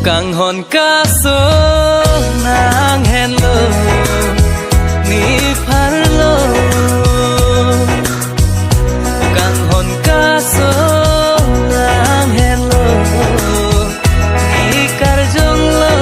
Kang hon kaso nang hello ni parlo Kang hon kaso nang hello ni karjong lo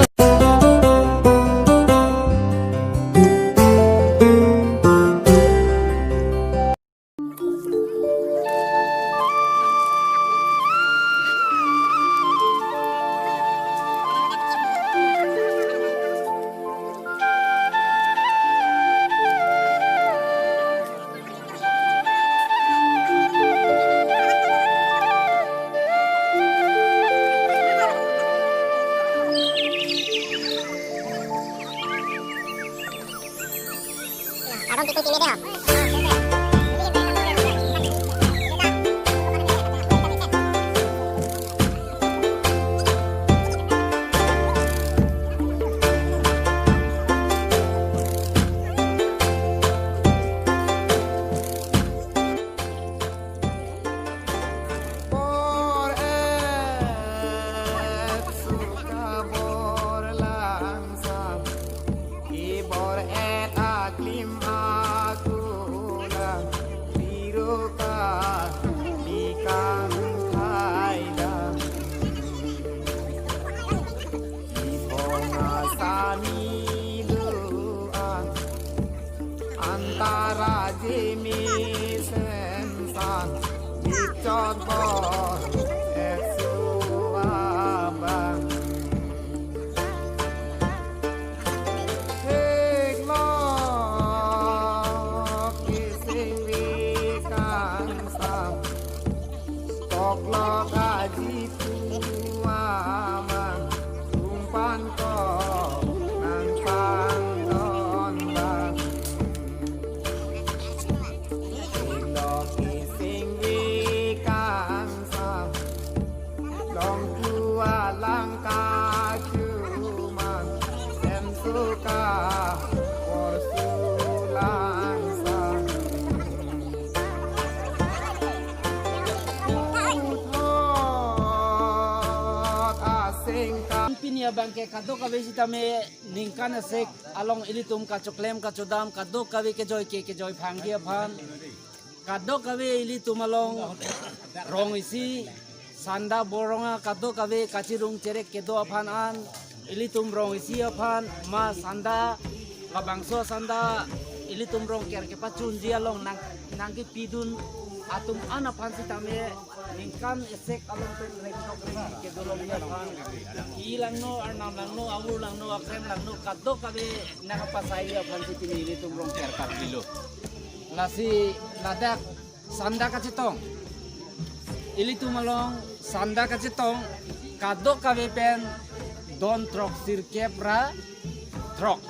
Abang kita pilih deh. Antara Jimmy Sensan dicontoh Abang Hiklok Kising Wikan Sam Toklok Aji Tuamang Tumpan Kok Nantang Don Bang Langkah cuman dan suka porsulang sang asing pinia bangke kado kabe sitame ningkan asek along ilitum kacoklem kacodam kado kabe ke joy phanggia phan kado kabe ilitum along rong isi sanda boronga kado kabe kacirung cerek kedo aphan an ilitum rong isi aphan ma sanda kabangso sanda ilitum rong ker ke pacun dia long nangki pidun atum an aphan sitame ningkan esek along pen rekno kedo long ya aphan ilang no arnam lang no awur lang no akrem lang no kado kabe nakapasai aphan sitini ilitum rong ker kapilo lasi ladak sanda kacitong ilitum along sanda kacitong kado kabe pen don trok sirkebra trok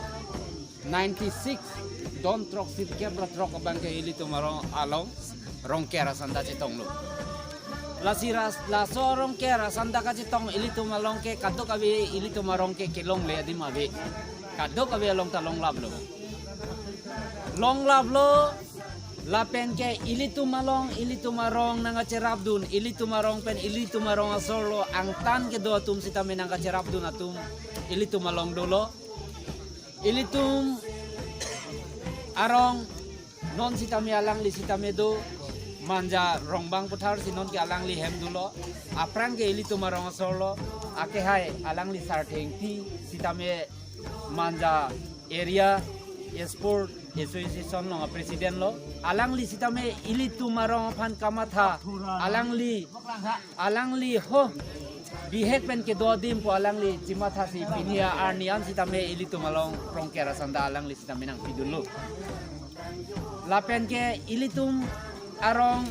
96 don trok sirkebra trok bangke ilitum along rongkera sanda citong lo lasiras laso rongkera sanda kacitong ilitum along ke kado kabe ilitum rongke kelong le adi mabe kado kabe along talong lab lo long lab lo lapen ke ilitu marong nanga cerabdun ilitu marong pen ilitu marong asolo angtan ke do atum sitame nanga cerabdun atum ilitu malong dolo ilitum arong non sitame alang li sitame do manja rongbang putar sinon ke alang li hem dolo aprang ke ilitu marong asolo ake hai alang li sarteng ti sitame manja area sport association lo presiden lo alang li sitame ilitu marong phan kamatha alang li ho bihek pen ke dodim po alang li cimatha si pinia arnian sitame ilitu malong rongkera sanda alang li sitame nang pidulu lapen ke ilitum arong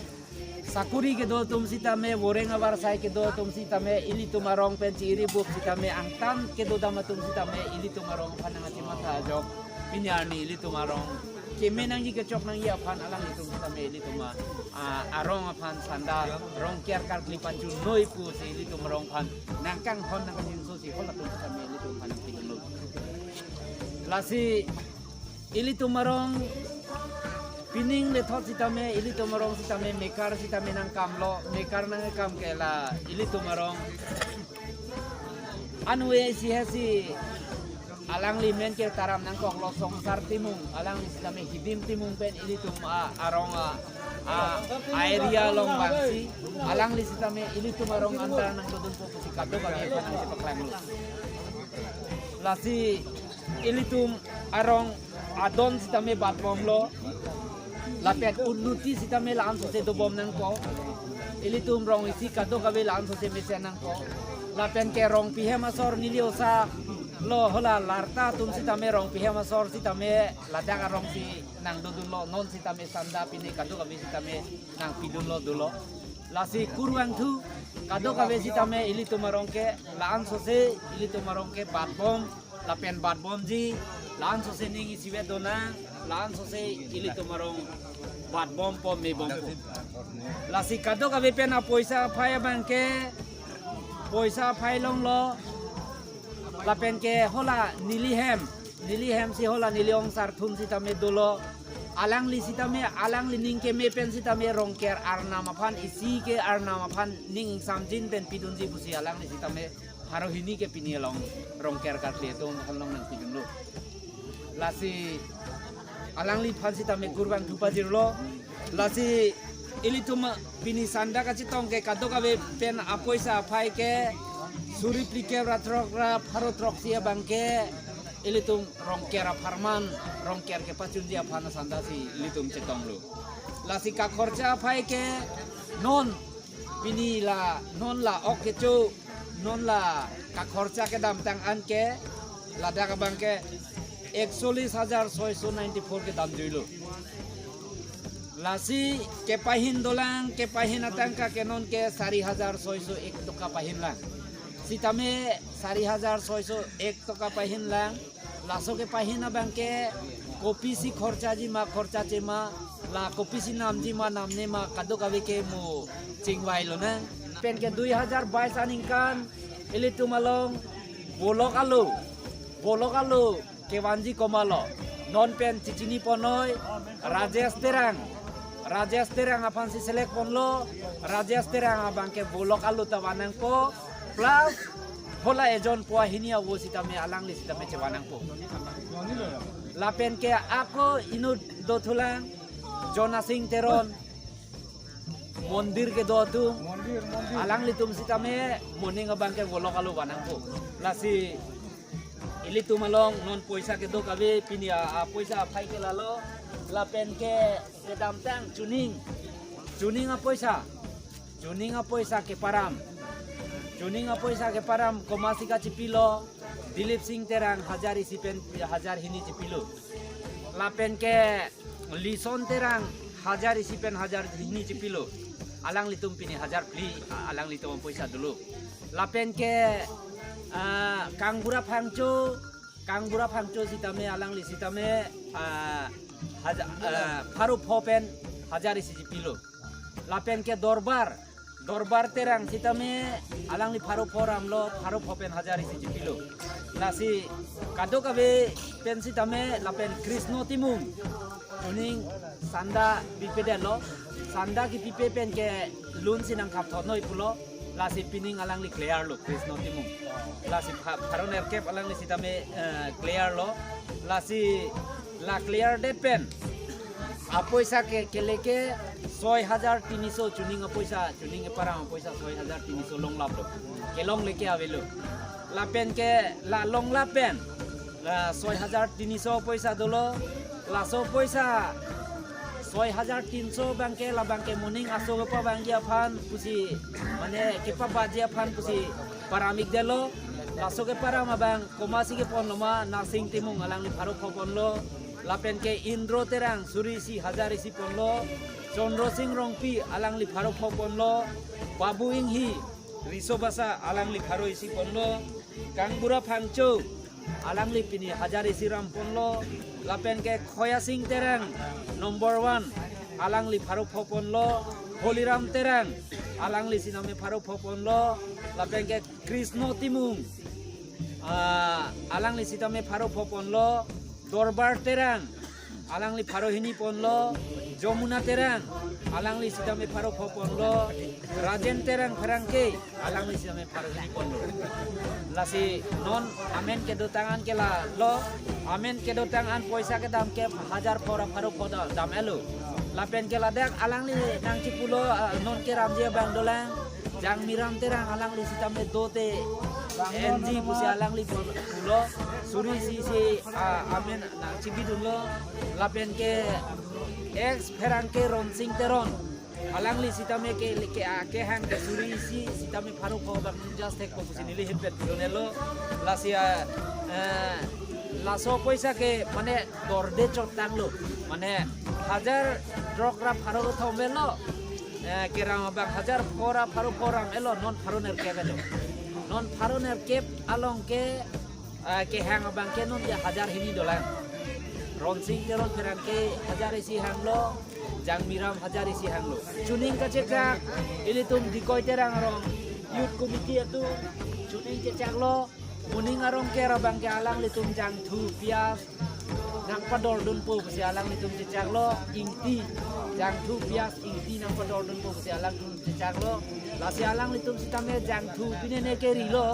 sakuri ke do tum sitame boreng abar sai ke do tum sitame ilitu marong pen ciri buk sitame angtan ke do damatum sitame ilitu marong phan nang cimatha jok pinyarni ilitu marong kemenang jika cok nang ya pan alang itu sitame ilitu ma arong pan sanda rong kiar kar klipan ju noi pu si ilitu marong pan nangkang hon nang jinso si hon atu sitame ilitu pan pinulu lasi ilitu marong pining le thot sitame ilitu marong sitame mekar sitame nang kamlo mekar nang kam kela ilitu marong anu si hesi alang li men ke taram nang kok lo songsar timung alang li sidame hidim timung pen ili tum arong area long bangsi alang li sidame ili tum arong antara nang dodon po si kado kami panang si paklang lu lasi ili tum arong adon sidame batbom lo lapet unuti sidame laan so se dobom nang po ili tum rong isi kado kami laan so se mesen nang po lapen ke rong pihem asor nilio sa lo hola larta tum si tame rong pihem asor si tame ladang rong si nang dudun lo non si tame sanda pini kado kami si tame nang pidun lo dulo lasi kurwang tu kado kami si tame ili tumarong ke laan sose ili tumarong ke batbom lapen batbom ji laan sose ningi siwe dona laan sose ili tumarong batbom po me bom lasi kado kami pen apoisa phaya bangke poisa phailong lo lapen ke hola nilihem si hola niliong sarthun si tame dolo alang li si tame alang li ning ke me pen si tame rongker arna maphan isi ke arna maphan ning samjin pen pidun ji busi alang li si tame harohini ke pinielong rongker ka kletung halong nang pidun lo lasi alang li phan si tame kurban dhupa jirlo lasi ili tuma pini sanda ka chitong ke kado ka be pen apoisa phai ke suri plike ratrokra pharotrok sia bangke ili tum rongkera farman rongker ke pachun dia phana sanda si ili tum chitong lu lasi ka khorcha phai ke non pini la non la ok chu non la ka khorcha ke dam tang an ke lada ka bangke 41,694 ke dam juilu lasi ke pahin dolang ke pahin atangka ke non ke 4,601 toka pahin lang sitame 4,601 toka pahin lang laso ke pahin abang ke kopi si khorcha ji ma khorcha che ma la kopi si nam ji ma namne ma kado kawe ke mo chingwai lo na pen ke 2022 aningkan ili tumalong bolok alu ke wanji komalo non pen cicini ponoi Rajesh Terang apan si selek ponlo Rajesh Terang abang ke bolok alu tawanang po plus hola ejon puah hinia wo sitame alang li sitame cewanang po lapen ke ako inu dotulang Jona Singh Teron mondir ke dotu alang li tum sitame moning abang ke bolok alu wanang po lasi ili tumalong non poisa ke do kabe pinia poisa phai ke lalo lapen ke sedam tang tuning a poisa ke param komasi ka cipilo Dilip Singh Terang hajari sipen hajar hini cipilo lapen ke Lison Terang hajari sipen hajar hini cipilo alang litum pini hajar pli alang litum poisa dulu lapen ke Kanggura Phangcho sitame alang li sitame Faru Phopen hajari si pilo lapen ke Dorbar Terang sitame alang li Faru Phoram lo Faru Phopen hajari si pilo lasi kado kabe pen sitame lapen Krishno Timung tuning sanda bipede lo sanda ki pipe pen ke lun sinang khap thonoi pulo lasi pining alang li clear lo Krishno Timung lasi Faron Erkep alang li sitame clear lo lasi la clear depen apoisa ke keleke 6,300 tuning apoisa tuning parang apoisa 6,300 long lap lo kelong leke avelo lapen ke la long lapen la 6,300 poisa dolo la so poisa 6,300 bangke la bangke muning aso pa bangya phan pusi mane kepa bajia phan pusi paramik delo laso ke parama bang komasi ke ponloma Narsing Timung alang li Faru Phopon lo lapen ke Indro Terang Surisi hajari si ponlo Chondro Singh Rongpi alang li Faru Phopon lo Babu Inghi Risobasa alang li Faru isi ponlo Kanggura Phangcho alang li pini hajari si Rampon lo lapen ke Khoya Singh Terang number 1 alang li Faru Phopon lo Holiram Terang alang li siname Faru Phopon lo lapen ke Krishno Timung alang li sitame Faru Phopon lo Dorbar Terang alang li pharo hini ponlo Jomuna terang alang li sidame pharo pho ponlo Rajen terang pharang ke alang li sidame pharo hini ponlo lasi non amen ke do tangan ke la lo amen ke do tangan poisa ke dam ke 1000 phora pharo pho dam elo lapen ke ladak alang li nang cipulo non ke ramje bang dolang jang miram terang alang li sidame dote NG pusi alang li pulo suri si amen nang cibi dulu lapen ke ex pherang ke ronsing teron alang li sitame ke hang ke suri si sitame pharu ko bang just tek ko pusi nili hepet donelo lasia laso poisa ke mane gorde chok tanglo mane 1000 drokra pharu thomelo ke ram bang 1000 phora pharu phoram elo non pharu ner ke galo non pharu ner kep along ke hang bang ke non 1000 hini dolan ronsing teron pherang ke 1000 isi hang lo jang miram 1000 isi hang lo chuning ka chekak ili tum dikoi terang rong youth committee atu chuning chekak lo muning arong ke rabang ke alang litum jang thu pias nang pador dun po si alang litum chekak lo ingti jang thu pias ingti nang pador dun po si alang litum chekak lo lasi alang litum sitame jang thu pine ne ke ri lo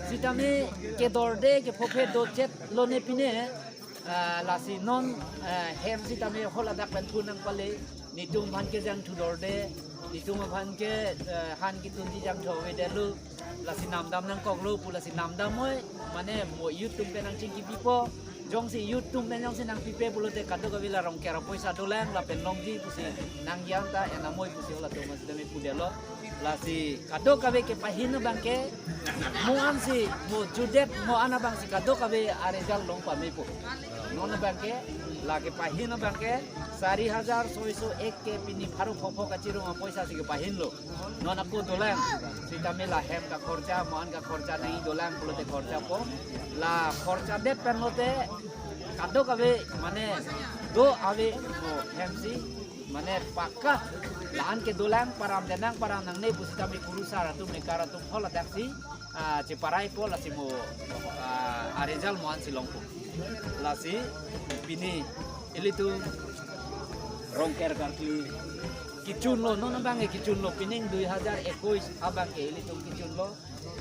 sitame ke dorde ke phophe do chet lo ne pine lasi non hem sitame hola dak ben thunang pale nitum bhan ke jang thu dorde nitum bhan ke han ki tun di jang tho we delu lasi nam dam nang kok lo pula si nam dam moi mane mo youtube pe nang ching ki pipo jong si youtube pe nang si nang pipe pulo te kado ka vila rong kera poisa dolang la pen long ji pusi nang yang ta ena moi pusi hola to mas demi pudelo lasi kado ka ve ke pahin bang ke mo an si mo judet mo ana bang si kado ka ve arejal long pa me po non bang ke la ke pahin bang ke 4601 ke pini pharu phopho ka chiru ma poisa si ke pahin lo non aku dolang sita me la hem ka khorcha mon ka khorcha nahi dolang pulo te khorcha po la khorcha de penlote kado ka ve mane do ave mo hem si mane pakka lan ke dolang param denang param nang ne pusita me kurusa ratu me karatu phola daksi ci parai po la si mo arejal mon silong po la si pini ilitu rongker kartli kicun lo non bang kicun lo pining 2021 abang ke ilitu kicun lo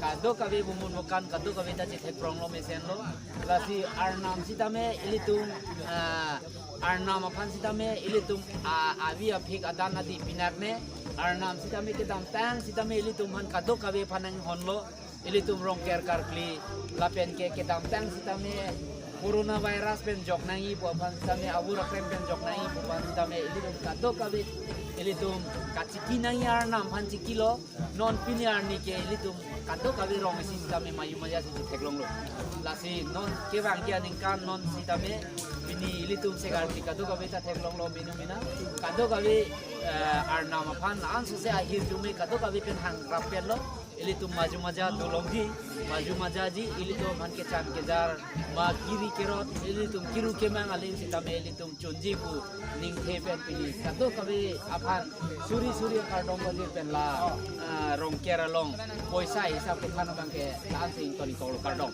kado kabe bumun bukan kado kabe ta cek prong lo mesen lo lasi arnam sitame ilitu arnam apan sitame ilitu avi aphik adana di pinarne arnam sitame ke dam tang sitame ilitu man kado kabe panang honlo ilitu rongker kartli lapen ke dam tang sitame corona virus pen jok nangi puan sitame awura krem pen jok nangi puan sitame ilitu kado kabe ilitum kaciki nangi arnam panci kilo non pini arni ke ilitum kado kabe rong isi sitame mayu maya si teklong lo lasi non kewang kia ningkan non sitame pini ilitum segar di kado kabe ta teklong lo minu mina kado kabe arnam pan ansu se akhir jume kado kabe pen hang rapen lo ilitum maju maja dolong ji maju maja ji ilitum man ke chan ke jar ma kiri kerot ilitum kiru kemang aling sitame ilitum chunji pu ning the pen pini kado kabe apan suri kardong kabe pen la rong kera long poisa hisap ke khana bang ke lan sing toni kol kardong